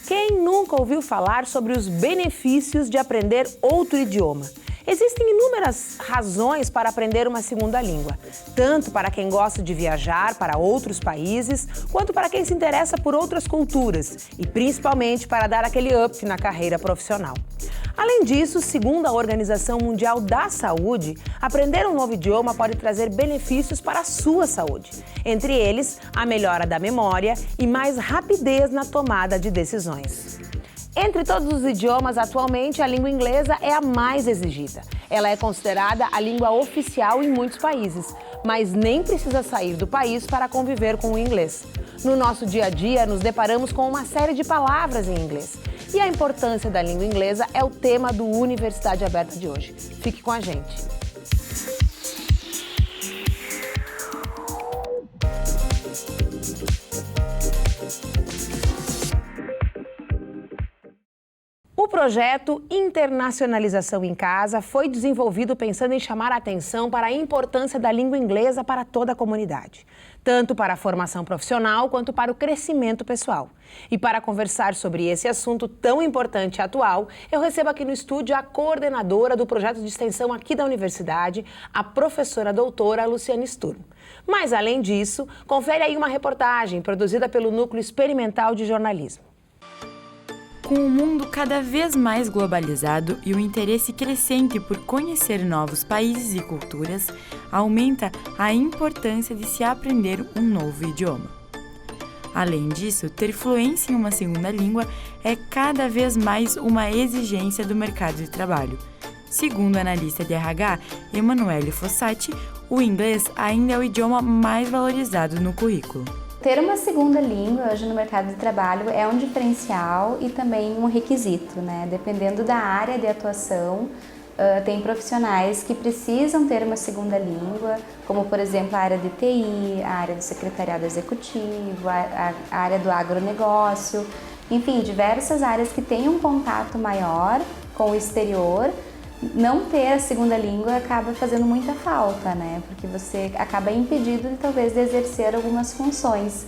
Quem nunca ouviu falar sobre os benefícios de aprender outro idioma? Existem inúmeras razões para aprender uma segunda língua, tanto para quem gosta de viajar para outros países, quanto para quem se interessa por outras culturas e principalmente para dar aquele up na carreira profissional. Além disso, segundo a Organização Mundial da Saúde, aprender um novo idioma pode trazer benefícios para a sua saúde. Entre eles, a melhora da memória e mais rapidez na tomada de decisões. Entre todos os idiomas, atualmente, a língua inglesa é a mais exigida. Ela é considerada a língua oficial em muitos países, mas nem precisa sair do país para conviver com o inglês. No nosso dia a dia, nos deparamos com uma série de palavras em inglês. E a importância da língua inglesa é o tema do Universidade Aberta de hoje. Fique com a gente. O projeto Internacionalização em Casa foi desenvolvido pensando em chamar a atenção para a importância da língua inglesa para toda a comunidade, tanto para a formação profissional quanto para o crescimento pessoal. E para conversar sobre esse assunto tão importante e atual, eu recebo aqui no estúdio a coordenadora do projeto de extensão aqui da universidade, a professora doutora Luciane Sturm. Mas, além disso, confere aí uma reportagem produzida pelo Núcleo Experimental de Jornalismo. Com o mundo cada vez mais globalizado e o interesse crescente por conhecer novos países e culturas, aumenta a importância de se aprender um novo idioma. Além disso, ter fluência em uma segunda língua é cada vez mais uma exigência do mercado de trabalho. Segundo a analista de RH, Emanuele Fossati, o inglês ainda é o idioma mais valorizado no currículo. Ter uma segunda língua hoje no mercado de trabalho é um diferencial e também um requisito, né? Dependendo da área de atuação, tem profissionais que precisam ter uma segunda língua, como por exemplo a área de TI, a área do secretariado executivo, a área do agronegócio, enfim, diversas áreas que têm um contato maior com o exterior. Não ter a segunda língua acaba fazendo muita falta, né? Porque você acaba impedido de talvez de exercer algumas funções.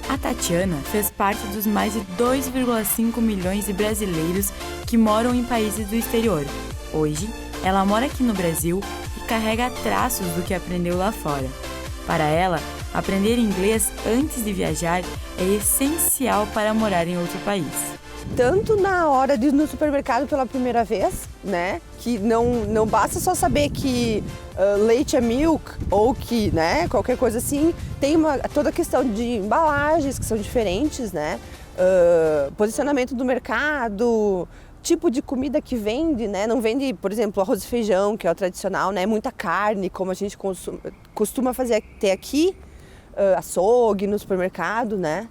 A Tatiana fez parte dos mais de 2,5 milhões de brasileiros que moram em países do exterior. Hoje, ela mora aqui no Brasil e carrega traços do que aprendeu lá fora. Para ela, aprender inglês antes de viajar é essencial para morar em outro país. Tanto na hora de ir no supermercado pela primeira vez, né? Que não basta só saber que leite é milk ou que, né, qualquer coisa assim. Tem toda a questão de embalagens que são diferentes, né? Posicionamento do mercado, tipo de comida que vende, né? Não vende, por exemplo, arroz e feijão, que é o tradicional, né? Muita carne, como a gente costuma fazer ter aqui, açougue no supermercado, né?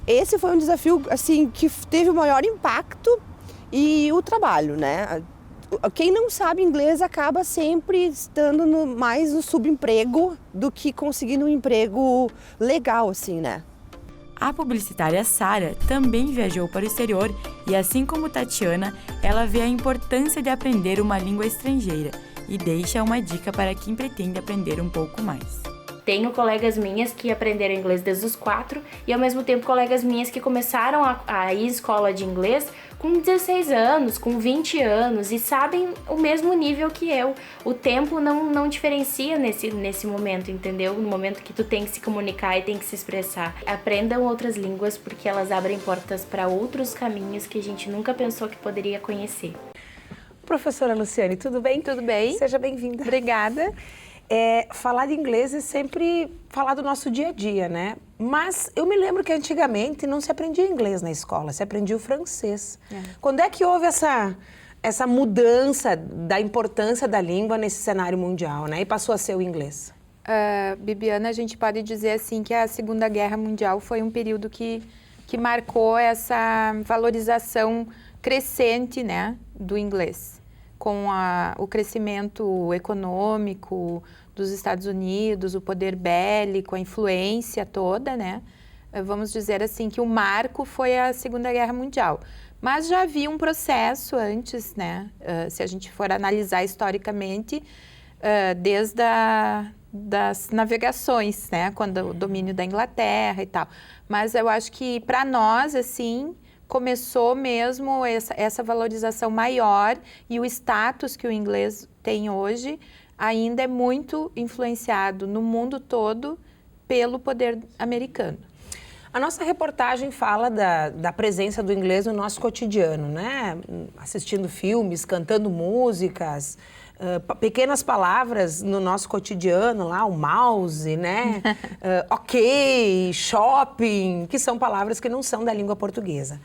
Esse foi um desafio assim que teve o maior impacto e o trabalho, né? Quem não sabe inglês acaba sempre estando mais no subemprego do que conseguindo um emprego legal, assim, né? A publicitária Sara também viajou para o exterior e, assim como Tatiana, ela vê a importância de aprender uma língua estrangeira e deixa uma dica para quem pretende aprender um pouco mais. Tenho colegas minhas que aprenderam inglês desde os 4 e, ao mesmo tempo, colegas minhas que começaram a ir à escola de inglês com 16 anos, com 20 anos e sabem o mesmo nível que eu. O tempo não diferencia nesse momento, entendeu? No momento que tu tem que se comunicar e tem que se expressar. Aprendam outras línguas porque elas abrem portas para outros caminhos que a gente nunca pensou que poderia conhecer. Professora Luciane, tudo bem? Tudo bem. Seja bem-vinda. Obrigada. Falar de inglês é sempre falar do nosso dia a dia, né? Mas eu me lembro que antigamente não se aprendia inglês na escola, se aprendia o francês. Quando é que houve essa mudança da importância da língua nesse cenário mundial, né? E passou a ser o inglês? Bibiana, a gente pode dizer assim que a Segunda Guerra Mundial foi um período que marcou essa valorização crescente, né, do inglês. Com o crescimento econômico dos Estados Unidos, o poder bélico, a influência toda, né? Vamos dizer assim que o marco foi a Segunda Guerra Mundial. Mas já havia um processo antes, né? Se a gente for analisar historicamente, desde das navegações, né? Quando o domínio da Inglaterra e tal. Mas eu acho que para nós, assim, começou mesmo essa valorização maior, e o status que o inglês tem hoje ainda é muito influenciado no mundo todo pelo poder americano. A nossa reportagem fala da presença do inglês no nosso cotidiano, né? Assistindo filmes, cantando músicas, pequenas palavras no nosso cotidiano, lá, o mouse, né? Ok, shopping, que são palavras que não são da língua portuguesa.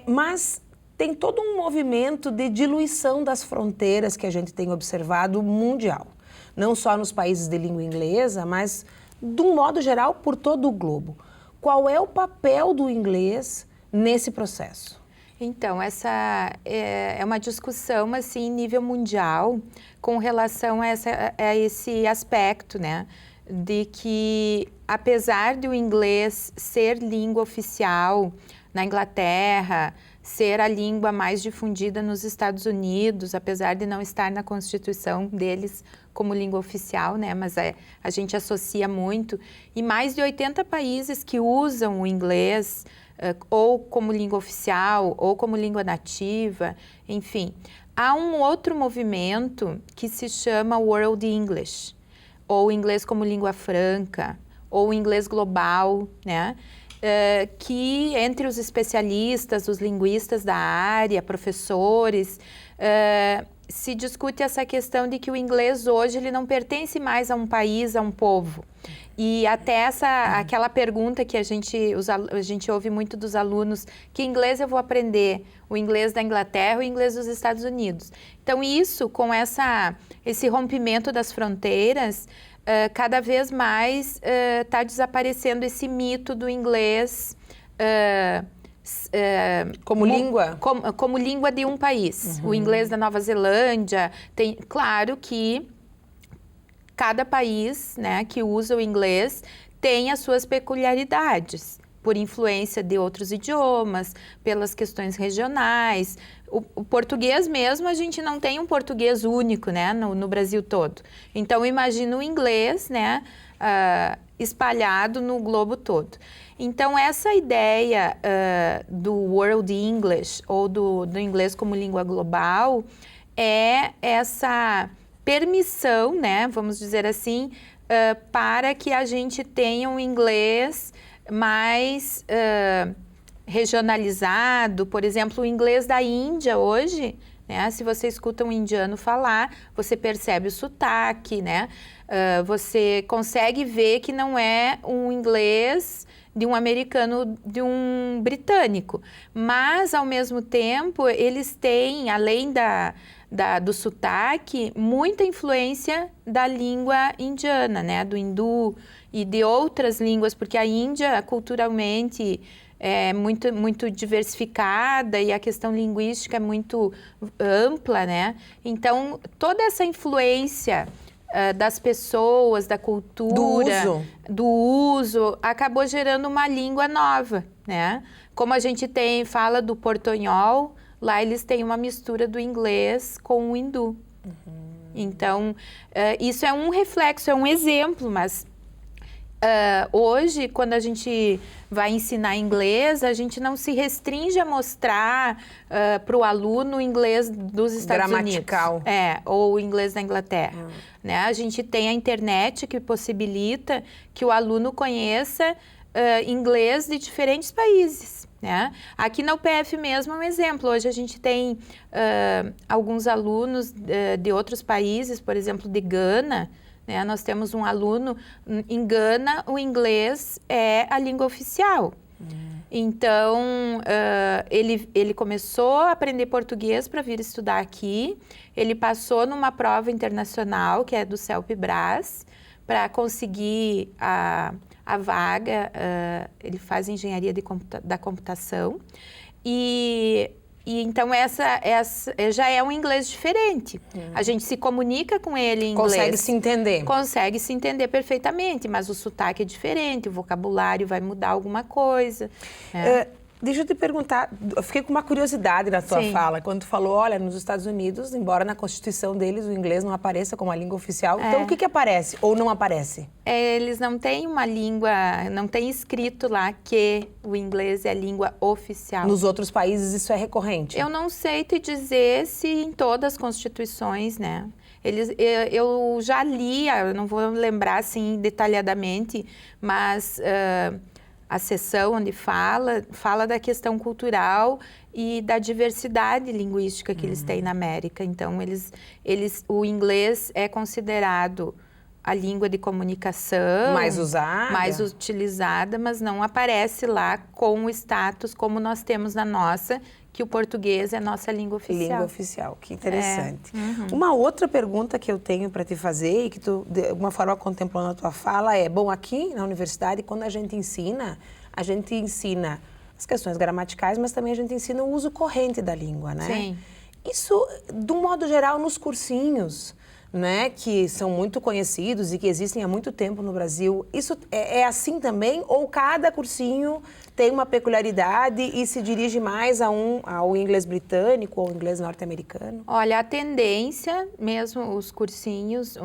Mas tem todo um movimento de diluição das fronteiras que a gente tem observado mundial. Não só nos países de língua inglesa, mas, de um modo geral, por todo o globo. Qual é o papel do inglês nesse processo? Então, essa é uma discussão, assim, em nível mundial, com relação a esse aspecto, né? De que, apesar de o inglês ser língua oficial na Inglaterra, ser a língua mais difundida nos Estados Unidos, apesar de não estar na Constituição deles como língua oficial, né? Mas a gente associa muito. E mais de 80 países que usam o inglês ou como língua oficial ou como língua nativa, enfim. Há um outro movimento que se chama World English, ou inglês como língua franca, ou inglês global, né? Que entre os especialistas, os linguistas da área, professores, se discute essa questão de que o inglês hoje ele não pertence mais a um país, a um povo. E até aquela pergunta que a gente ouve muito dos alunos, que inglês eu vou aprender? O inglês da Inglaterra ou o inglês dos Estados Unidos? Então isso, com esse rompimento das fronteiras, cada vez mais está desaparecendo esse mito do inglês como língua? Como língua de um país. O inglês da Nova Zelândia. Claro que cada país, né, que usa o inglês tem as suas peculiaridades, por influência de outros idiomas, pelas questões regionais. O português mesmo, a gente não tem um português único, né, no Brasil todo. Então, imagina o inglês, né, espalhado no globo todo. Então, essa ideia do World English, ou do inglês como língua global, é essa permissão, né, vamos dizer assim, para que a gente tenha um inglês mais regionalizado. Por exemplo, o inglês da Índia hoje, né, se você escuta um indiano falar, você percebe o sotaque, né? Você consegue ver que não é um inglês de um americano, de um britânico. Mas, ao mesmo tempo, eles têm, além do sotaque, muita influência da língua indiana, né? Do hindu e de outras línguas, porque a Índia, culturalmente, é muito diversificada e a questão linguística é muito ampla, né? Então, toda essa influência das pessoas, da cultura, do uso, acabou gerando uma língua nova, né? Como a gente fala do portunhol, lá eles têm uma mistura do inglês com o hindu. Então, isso é um reflexo, é um exemplo, mas hoje, quando a gente vai ensinar inglês, a gente não se restringe a mostrar para o aluno o inglês dos Estados Gramatical. Unidos. Ou o inglês da Inglaterra. Né? A gente tem a internet que possibilita que o aluno conheça inglês de diferentes países. Né? Aqui na UPF mesmo é um exemplo. Hoje a gente tem alguns alunos de outros países, por exemplo, de Gana. Né? Nós temos um aluno em Gana, o inglês é a língua oficial. Então, ele começou a aprender português para vir estudar aqui. Ele passou numa prova internacional, que é do CELPE-BRAS, para conseguir a vaga. Ele faz engenharia da computação. E então, essa já é um inglês diferente. A gente se comunica com ele em inglês. Consegue se entender. Consegue se entender perfeitamente, mas o sotaque é diferente, o vocabulário vai mudar alguma coisa. Deixa eu te perguntar, eu fiquei com uma curiosidade na tua Sim. fala, quando tu falou, olha, nos Estados Unidos, embora na Constituição deles o inglês não apareça como a língua oficial, então o que aparece ou não aparece? Eles não têm uma língua, não tem escrito lá que o inglês é a língua oficial. Nos outros países isso é recorrente? Eu não sei te dizer se em todas as constituições, né? Eu já li, eu não vou lembrar assim detalhadamente, mas a seção onde fala da questão cultural e da diversidade linguística que eles têm na América. Então, o inglês é considerado a língua de comunicação Mais usada. mais utilizada, mas não aparece lá com o status como nós temos na nossa, que o português é a nossa língua oficial. Língua oficial, que interessante. Uma outra pergunta que eu tenho para te fazer e que tu, de alguma forma, contemplou na tua fala é, bom, aqui na universidade, quando a gente ensina as questões gramaticais, mas também a gente ensina o uso corrente da língua, né? Sim. Isso, de um modo geral, nos cursinhos, né, que são muito conhecidos e que existem há muito tempo no Brasil, isso é assim também? Ou cada cursinho tem uma peculiaridade e se dirige mais ao inglês britânico ou ao inglês norte-americano? Olha, a tendência, mesmo os cursinhos,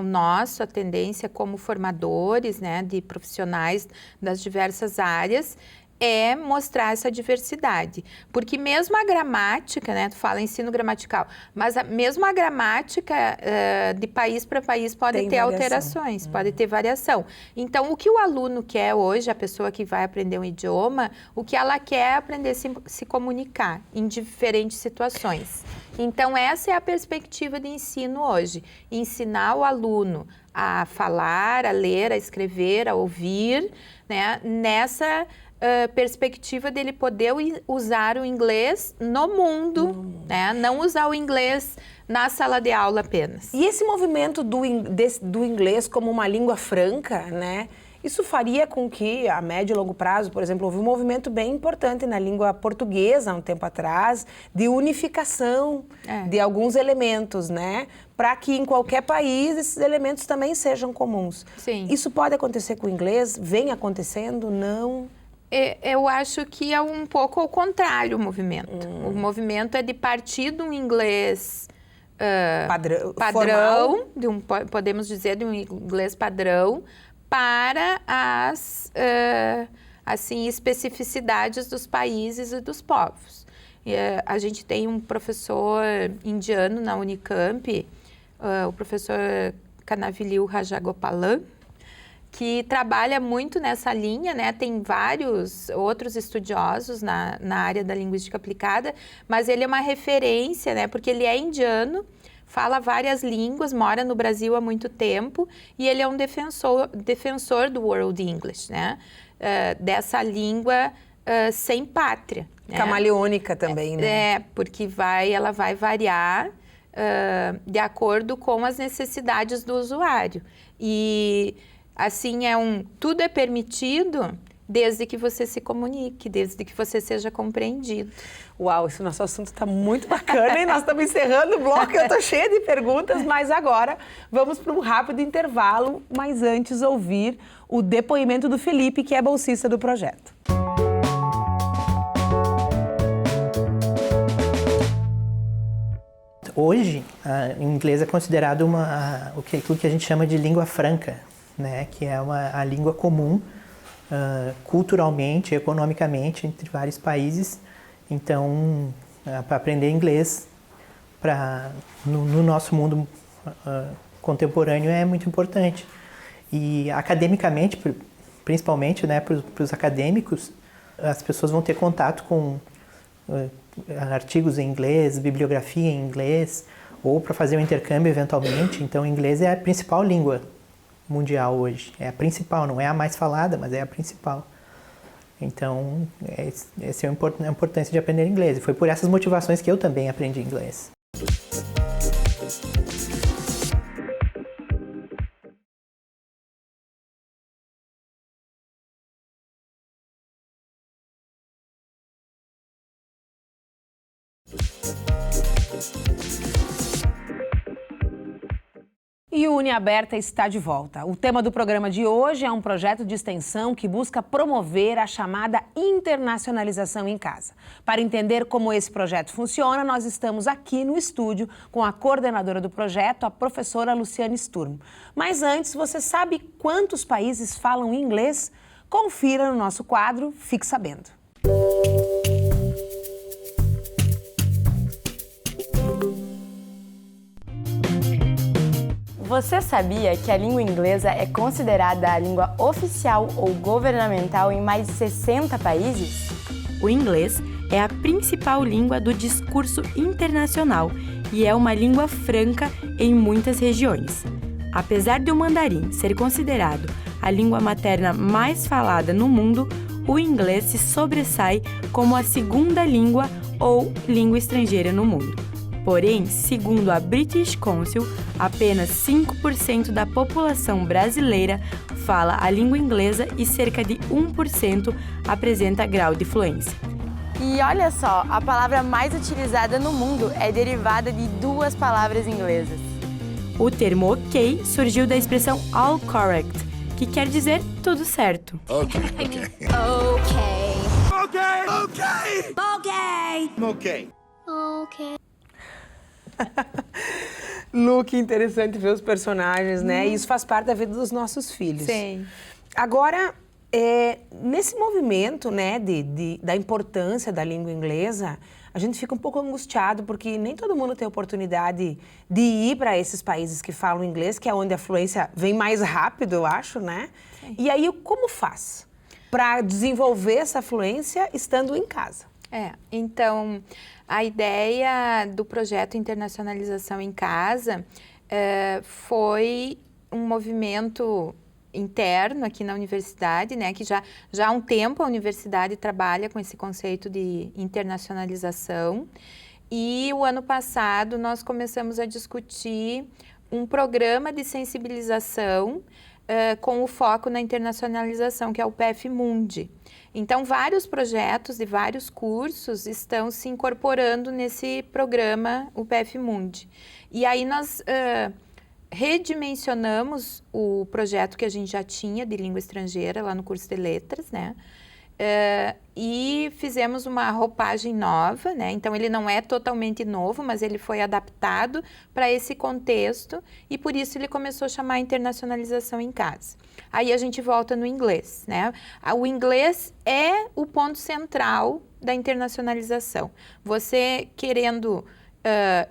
a tendência como formadores, né, de profissionais das diversas áreas, é mostrar essa diversidade. Porque mesmo a gramática, né, tu fala ensino gramatical, mas mesmo a gramática de país para país pode ter alterações, pode ter variação. Então, o que o aluno quer hoje, a pessoa que vai aprender um idioma, o que ela quer é aprender a se comunicar em diferentes situações. Então, essa é a perspectiva de ensino hoje. Ensinar o aluno a falar, a ler, a escrever, a ouvir, né, nessa perspectiva dele poder usar o inglês no mundo, né? Não usar o inglês na sala de aula apenas. E esse movimento do inglês como uma língua franca, né? Isso faria com que, a médio e longo prazo, por exemplo, houve um movimento bem importante na língua portuguesa, há um tempo atrás, de unificação de alguns elementos, né? Para que em qualquer país esses elementos também sejam comuns. Sim. Isso pode acontecer com o inglês? Vem acontecendo? Não? Eu acho que é um pouco ao contrário o movimento. O movimento é de partir de um inglês padrão, podemos dizer, de um inglês padrão, para as especificidades dos países e dos povos. A gente tem um professor indiano na Unicamp, o professor Kanavilil Rajagopalan, que trabalha muito nessa linha, né? Tem vários outros estudiosos na área da linguística aplicada, mas ele é uma referência, né? Porque ele é indiano, fala várias línguas, mora no Brasil há muito tempo e ele é um defensor do World English, né? Dessa língua sem pátria. Né? Camaleônica também, né? Porque ela vai variar de acordo com as necessidades do usuário. E assim, tudo é permitido desde que você se comunique, desde que você seja compreendido. Uau, esse nosso assunto está muito bacana e nós estamos encerrando o bloco. Eu estou cheia de perguntas, mas agora vamos para um rápido intervalo, mas antes ouvir o depoimento do Felipe, que é bolsista do projeto. Hoje, o inglês é considerado aquilo que a gente chama de língua franca, né? Que é a língua comum culturalmente, economicamente entre vários países. Então, para aprender inglês no nosso mundo contemporâneo é muito importante. E academicamente, principalmente, né, para os acadêmicos, as pessoas vão ter contato com artigos em inglês, bibliografia em inglês, ou para fazer um intercâmbio eventualmente. Então, o inglês é a principal língua mundial hoje. É a principal, não é a mais falada, mas é a principal. Então, essa é a importância de aprender inglês. E foi por essas motivações que eu também aprendi inglês. E o Uniaberta está de volta. O tema do programa de hoje é um projeto de extensão que busca promover a chamada internacionalização em casa. Para entender como esse projeto funciona, nós estamos aqui no estúdio com a coordenadora do projeto, a professora Luciane Sturm. Mas antes, você sabe quantos países falam inglês? Confira no nosso quadro Fique Sabendo. Você sabia que a língua inglesa é considerada a língua oficial ou governamental em mais de 60 países? O inglês é a principal língua do discurso internacional e é uma língua franca em muitas regiões. Apesar de o mandarim ser considerado a língua materna mais falada no mundo, o inglês se sobressai como a segunda língua ou língua estrangeira no mundo. Porém, segundo a British Council, apenas 5% da população brasileira fala a língua inglesa e cerca de 1% apresenta grau de fluência. E olha só, a palavra mais utilizada no mundo é derivada de duas palavras inglesas. O termo OK surgiu da expressão all correct, que quer dizer tudo certo. Lu, que interessante ver os personagens, né? E isso faz parte da vida dos nossos filhos. Sim. Agora, nesse movimento, né, da importância da língua inglesa, a gente fica um pouco angustiado, porque nem todo mundo tem oportunidade de ir para esses países que falam inglês, que é onde a fluência vem mais rápido, eu acho, né? Sim. E aí, como faz para desenvolver essa fluência estando em casa? Então, a ideia do projeto Internacionalização em Casa foi um movimento interno aqui na universidade, né, que já há um tempo a universidade trabalha com esse conceito de internacionalização, e o ano passado nós começamos a discutir um programa de sensibilização com o foco na internacionalização, que é o PF Mundi. Então, vários projetos e vários cursos estão se incorporando nesse programa, o PF Mundi. E aí nós redimensionamos o projeto que a gente já tinha de língua estrangeira lá no curso de letras, né? E fizemos uma roupagem nova, né? Então ele não é totalmente novo, mas ele foi adaptado para esse contexto e por isso ele começou a chamar internacionalização em casa. Aí a gente volta no inglês, né? O inglês é o ponto central da internacionalização. Você querendo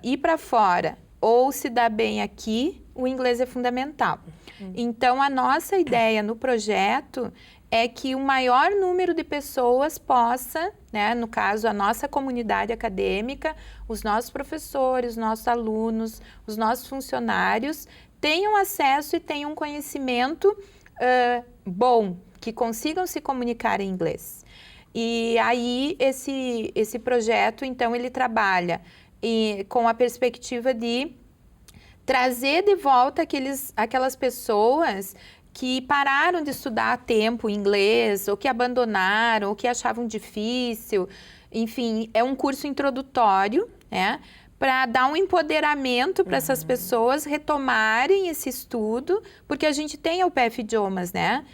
ir para fora ou se dar bem aqui, o inglês é fundamental. Então a nossa ideia no projeto é que o maior número de pessoas possa, né, no caso a nossa comunidade acadêmica, os nossos professores, os nossos alunos, os nossos funcionários, tenham acesso e tenham um conhecimento bom, que consigam se comunicar em inglês. E aí esse projeto, então, ele trabalha com a perspectiva de trazer de volta aquelas pessoas que pararam de estudar a tempo inglês, ou que abandonaram, ou que achavam difícil. Enfim, é um curso introdutório, né, para dar um empoderamento para essas pessoas retomarem esse estudo, porque a gente tem a UPF Idiomas, né,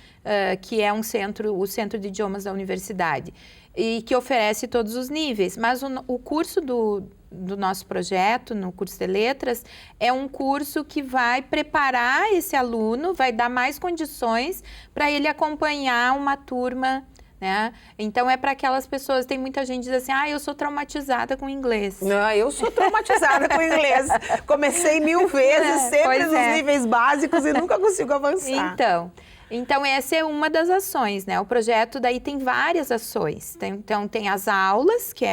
que é o centro de idiomas da universidade, e que oferece todos os níveis. Mas o curso do nosso projeto, no curso de letras, é um curso que vai preparar esse aluno, vai dar mais condições para ele acompanhar uma turma, né? Então é para aquelas pessoas, tem muita gente que diz assim, eu sou traumatizada com inglês. Não, eu sou traumatizada com inglês. Comecei 1000 vezes, sempre nos níveis básicos e nunca consigo avançar. Então, essa é uma das ações, né? O projeto daí tem várias ações. Então, tem as aulas, que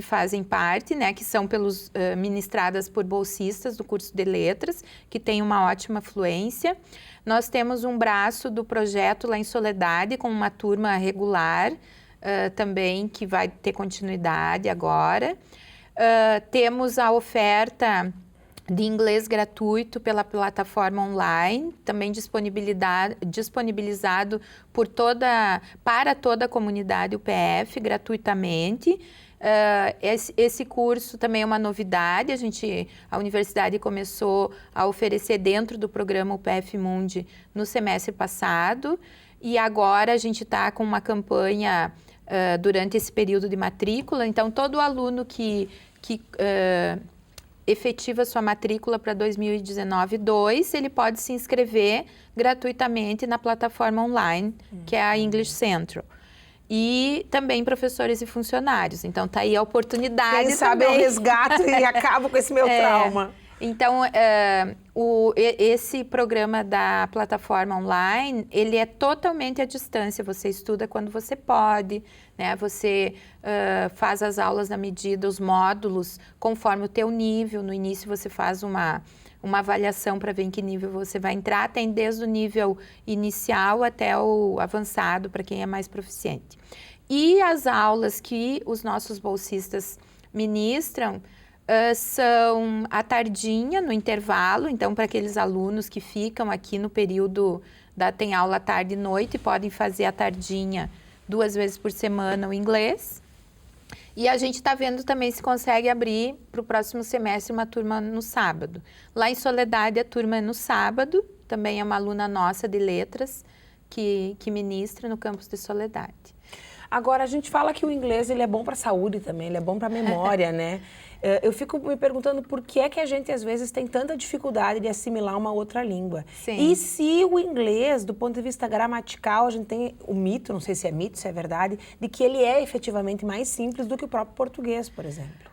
fazem parte, né? Que são ministradas por bolsistas do curso de letras, que tem uma ótima fluência. Nós temos um braço do projeto lá em Soledade, com uma turma regular, também, que vai ter continuidade agora. Temos a oferta de inglês gratuito pela plataforma online, também disponibilizado para toda a comunidade UPF, gratuitamente. Esse curso também é uma novidade, a universidade começou a oferecer dentro do programa UPF Mundi no semestre passado, e agora a gente está com uma campanha durante esse período de matrícula, então todo aluno que efetiva sua matrícula para 2019-2, ele pode se inscrever gratuitamente na plataforma online, que é a English Central. E também professores e funcionários. Então, tá aí a oportunidade. Quem sabe eu resgato e acabo com esse meu trauma. Então, esse programa da plataforma online, ele é totalmente à distância. Você estuda quando você pode, né? Você faz as aulas na medida, os módulos, conforme o teu nível. No início, você faz uma avaliação para ver em que nível você vai entrar. Tem desde o nível inicial até o avançado, para quem é mais proficiente. E as aulas que os nossos bolsistas ministram são à tardinha, no intervalo. Então, para aqueles alunos que ficam aqui no período, tem aula tarde e noite, podem fazer à tardinha 2 vezes por semana o inglês. E a gente está vendo também se consegue abrir para o próximo semestre uma turma no sábado. Lá em Soledade, a turma é no sábado, também é uma aluna nossa de letras que ministra no campus de Soledade. Agora, a gente fala que o inglês ele é bom para a saúde também, ele é bom para a memória, né? Eu fico me perguntando por que é que a gente, às vezes, tem tanta dificuldade de assimilar uma outra língua. Sim. E se o inglês, do ponto de vista gramatical, a gente tem o mito, não sei se é mito, se é verdade, de que ele é efetivamente mais simples do que o próprio português, por exemplo.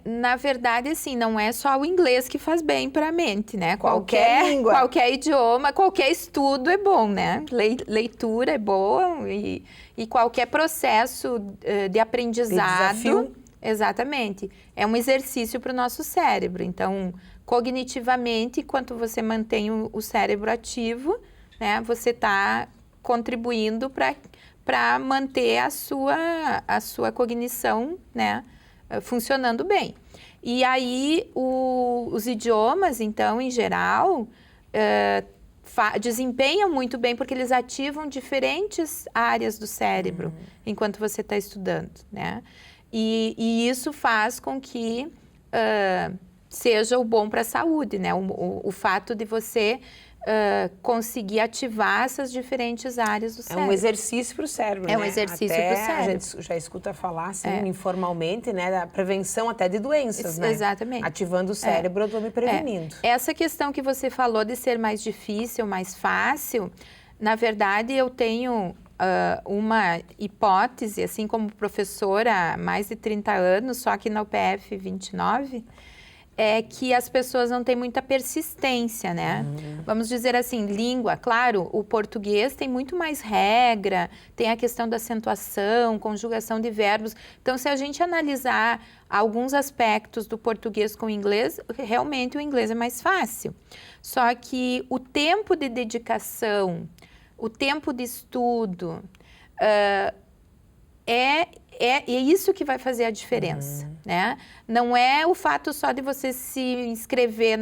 Na verdade, assim, não é só o inglês que faz bem para a mente, né? Qualquer língua. Qualquer idioma, qualquer estudo é bom, né? Leitura é boa e qualquer processo de aprendizado... De desafio. Exatamente. É um exercício para o nosso cérebro. Então, cognitivamente, enquanto você mantém o cérebro ativo, né? Você está contribuindo para manter a sua cognição, né? Funcionando bem. E aí, os idiomas, então, em geral, desempenham muito bem porque eles ativam diferentes áreas do cérebro enquanto você está estudando, né? E isso faz com que seja o bom para a saúde, né? O fato de você conseguir ativar essas diferentes áreas do cérebro. É um exercício para o cérebro, né? É um exercício para o cérebro. A gente já escuta falar, assim, informalmente, né? Da prevenção até de doenças, né? Exatamente. Ativando o cérebro, eu estou me prevenindo. Essa questão que você falou de ser mais difícil, mais fácil, na verdade, eu tenho uma hipótese, assim como professora há mais de 30 anos, só que na UPF 29, é que as pessoas não têm muita persistência, né? Vamos dizer assim, língua, claro, o português tem muito mais regra, tem a questão da acentuação, conjugação de verbos. Então, se a gente analisar alguns aspectos do português com o inglês, realmente o inglês é mais fácil. Só que o tempo de dedicação, o tempo de estudo, é isso que vai fazer a diferença, né? Não é o fato só de você se inscrever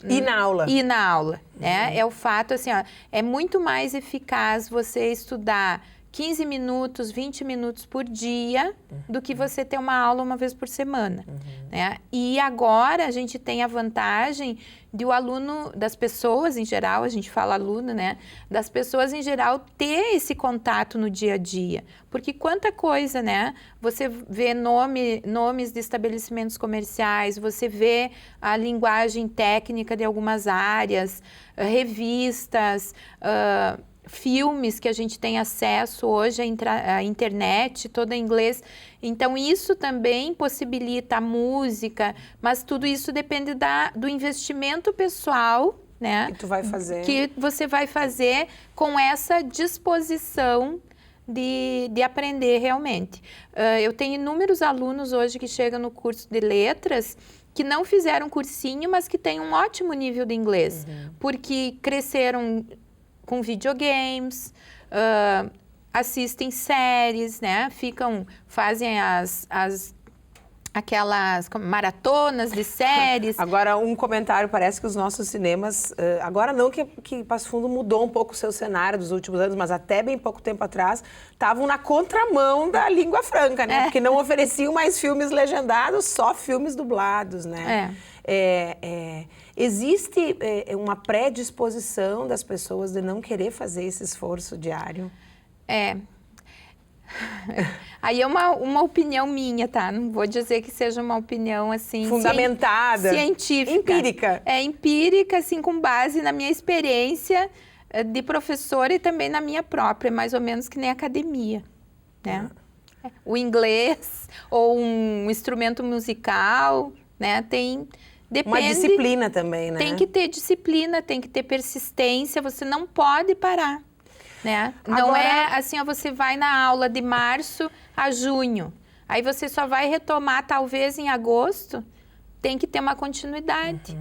Ir na aula. né? É o fato, assim, ó, é muito mais eficaz você estudar 15 minutos, 20 minutos por dia do que você ter uma aula uma vez por semana, né? E agora a gente tem a vantagem de o aluno, das pessoas em geral, a gente fala aluno, né? Das pessoas em geral ter esse contato no dia a dia. Porque quanta coisa, né? Você vê nomes de estabelecimentos comerciais, você vê a linguagem técnica de algumas áreas, revistas, filmes que a gente tem acesso hoje à internet, toda em inglês. Então, isso também possibilita a música, mas tudo isso depende do investimento pessoal, né? Que tu vai fazer. Que você vai fazer com essa disposição de aprender realmente. Eu tenho inúmeros alunos hoje que chegam no curso de letras que não fizeram cursinho, mas que têm um ótimo nível de inglês, porque cresceram com videogames, assistem séries, né? Fazem aquelas maratonas de séries. Agora, um comentário, parece que os nossos cinemas, agora não que Passo Fundo mudou um pouco o seu cenário dos últimos anos, mas até bem pouco tempo atrás, estavam na contramão da língua franca, né? Porque não ofereciam mais filmes legendados, só filmes dublados, né? Existe uma predisposição das pessoas de não querer fazer esse esforço diário? Aí é uma opinião minha, tá? Não vou dizer que seja uma opinião, assim... fundamentada. Científica. Empírica. Empírica, assim, com base na minha experiência de professora e também na minha própria, mais ou menos que nem academia, né? O inglês ou um instrumento musical, né? Depende, uma disciplina também, né? Tem que ter disciplina, tem que ter persistência, você não pode parar. Né? Não Agora... é assim, você vai na aula de março a junho, aí você só vai retomar talvez em agosto, tem que ter uma continuidade.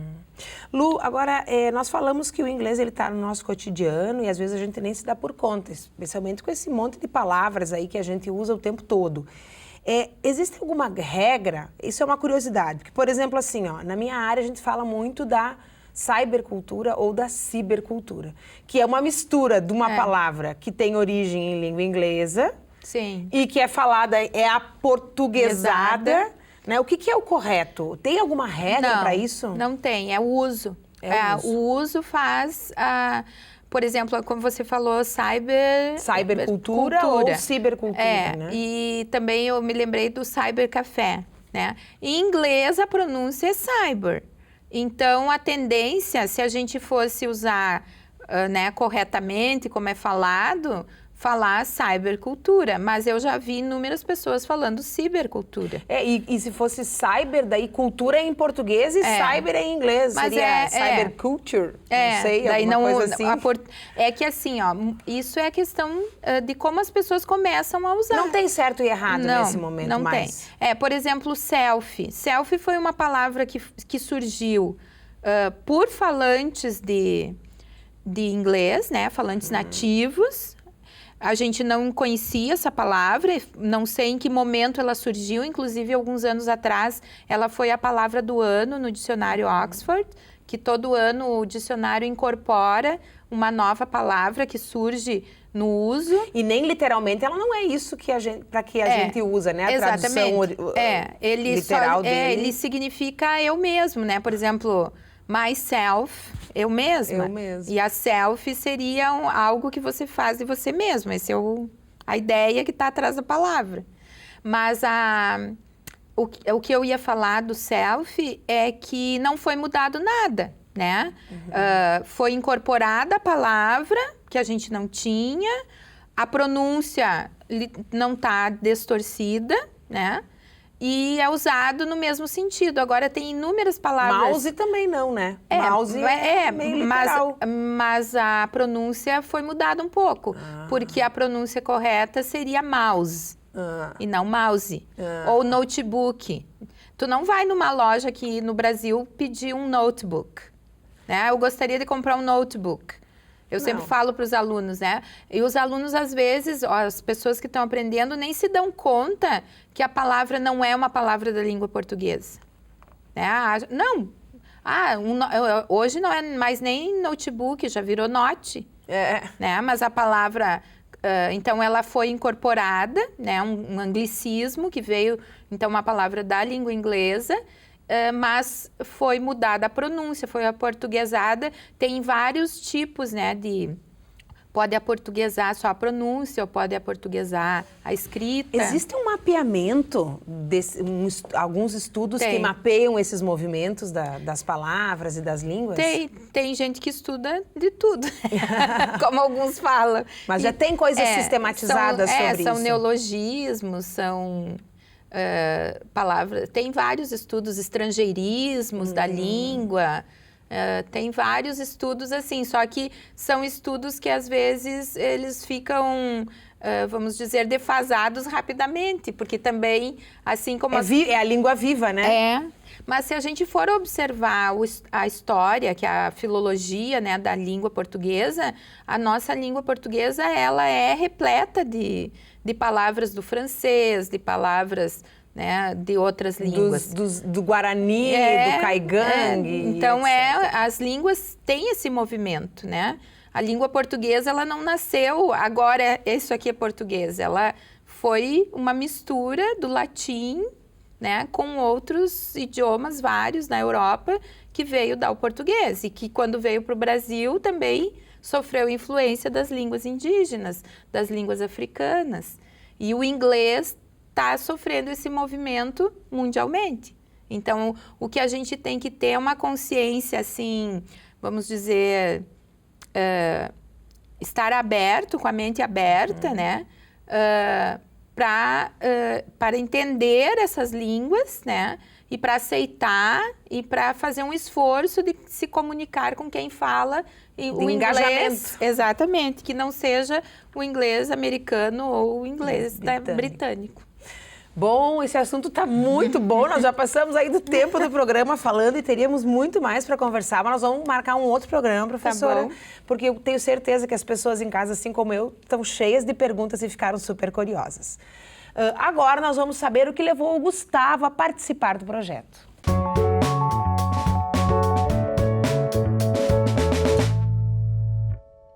Lu, agora nós falamos que o inglês ele está no nosso cotidiano e às vezes a gente nem se dá por conta, especialmente com esse monte de palavras aí que a gente usa o tempo todo. Existe alguma regra? Isso é uma curiosidade, porque, por exemplo, assim, ó, na minha área a gente fala muito da cybercultura ou da cibercultura, que é uma mistura de uma palavra que tem origem em língua inglesa. Sim. E que é falada, é aportuguesada, né? O que é o correto? Tem alguma regra para isso? Não tem, é o uso. O uso faz, por exemplo, como você falou, cybercultura ou cibercultura, né? E também eu me lembrei do cybercafé, né? Em inglês a pronúncia é cyber. Então, a tendência, se a gente fosse usar corretamente, como é falado, falar cybercultura. Mas eu já vi inúmeras pessoas falando cibercultura. E se fosse cyber, daí cultura é em português e cyber é em inglês. Mas seria cyberculture? Não sei, daí alguma coisa assim. É que assim, ó, isso é questão de como as pessoas começam a usar. Não tem certo e errado nesse momento não mais. Tem. Por exemplo, selfie. Selfie foi uma palavra que surgiu por falantes de inglês, né? Falantes nativos. A gente não conhecia essa palavra, não sei em que momento ela surgiu, inclusive alguns anos atrás ela foi a palavra do ano no dicionário Oxford, que todo ano o dicionário incorpora uma nova palavra que surge no uso. E nem literalmente ela não é isso que a gente usa, né? A exatamente. Tradução literal dele. Ele significa eu mesmo, né? Por exemplo, myself, eu mesma. Eu mesma. E a selfie seria algo que você faz de você mesmo. Essa é a ideia que está atrás da palavra. Mas o que eu ia falar do selfie é que não foi mudado nada, né? Foi incorporada a palavra que a gente não tinha, a pronúncia não está distorcida, né? E é usado no mesmo sentido. Agora tem inúmeras palavras... Mouse também não, né? Mouse é meio literal. Mas a pronúncia foi mudada um pouco. Porque a pronúncia correta seria mouse e não mouse. Ou notebook. Tu não vai numa loja aqui no Brasil pedir um notebook, né? Eu gostaria de comprar um notebook. Eu sempre falo para os alunos, né? E os alunos, às vezes, as pessoas que estão aprendendo, nem se dão conta que a palavra não é uma palavra da língua portuguesa. Né? Não. Hoje não é mais nem notebook, já virou note. Né? Mas a palavra... então, ela foi incorporada, né? Um anglicismo que veio, então, uma palavra da língua inglesa, mas foi mudada a pronúncia, foi aportuguesada. Tem vários tipos, né, pode aportuguesar só a pronúncia ou pode aportuguesar a escrita. Existe um mapeamento, alguns estudos que mapeiam esses movimentos das palavras e das línguas? Tem gente que estuda de tudo, como alguns falam. Mas já tem coisas sistematizadas sobre isso? São neologismos, são... palavras, tem vários estudos, estrangeirismos da língua, tem vários estudos assim, só que são estudos que às vezes eles ficam, vamos dizer, defasados rapidamente, porque também, assim como... É a língua viva, né? Mas se a gente for observar a história, que é a filologia, né, da língua portuguesa, a nossa língua portuguesa, ela é repleta de palavras do francês, de palavras né, de outras línguas. Do Guarani, do Caigangue. Então, as línguas têm esse movimento, né? A língua portuguesa, ela não nasceu, agora isso aqui é português. Ela foi uma mistura do latim, né, com outros idiomas vários na Europa, que veio dar o português. E que quando veio para o Brasil também sofreu influência das línguas indígenas, das línguas africanas. E o inglês está sofrendo esse movimento mundialmente. Então, o que a gente tem que ter é uma consciência, assim, vamos dizer, estar aberto, com a mente aberta, né? Para entender essas línguas, né? E para aceitar e para fazer um esforço de se comunicar com quem fala o inglês. Exatamente, que não seja o inglês americano ou o inglês britânico. Bom, esse assunto está muito bom, nós já passamos aí do tempo do programa falando e teríamos muito mais para conversar, mas nós vamos marcar um outro programa, professora, porque eu tenho certeza que as pessoas em casa, assim como eu, estão cheias de perguntas e ficaram super curiosas. Agora nós vamos saber o que levou o Gustavo a participar do projeto.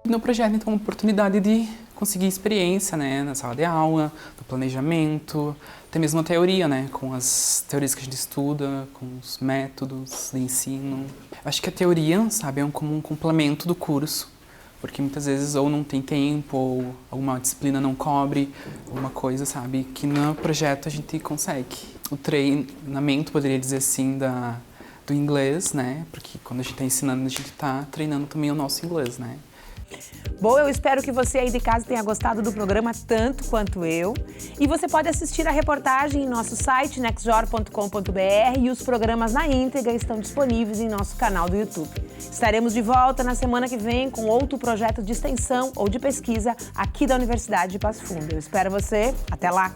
No projeto, então, uma oportunidade de conseguir experiência, né, na sala de aula, no planejamento, até mesmo a teoria, né, com as teorias que a gente estuda, com os métodos de ensino. Acho que a teoria, sabe, é como um complemento do curso, porque muitas vezes ou não tem tempo, ou alguma disciplina não cobre, alguma coisa, sabe, que no projeto a gente consegue. O treinamento, poderia dizer assim, do inglês, né, porque quando a gente está ensinando, a gente está treinando também o nosso inglês, né. Bom, eu espero que você aí de casa tenha gostado do programa tanto quanto eu. E você pode assistir a reportagem em nosso site, nextjor.com.br, e os programas na íntegra estão disponíveis em nosso canal do YouTube. Estaremos de volta na semana que vem com outro projeto de extensão ou de pesquisa aqui da Universidade de Passo Fundo. Eu espero você. Até lá!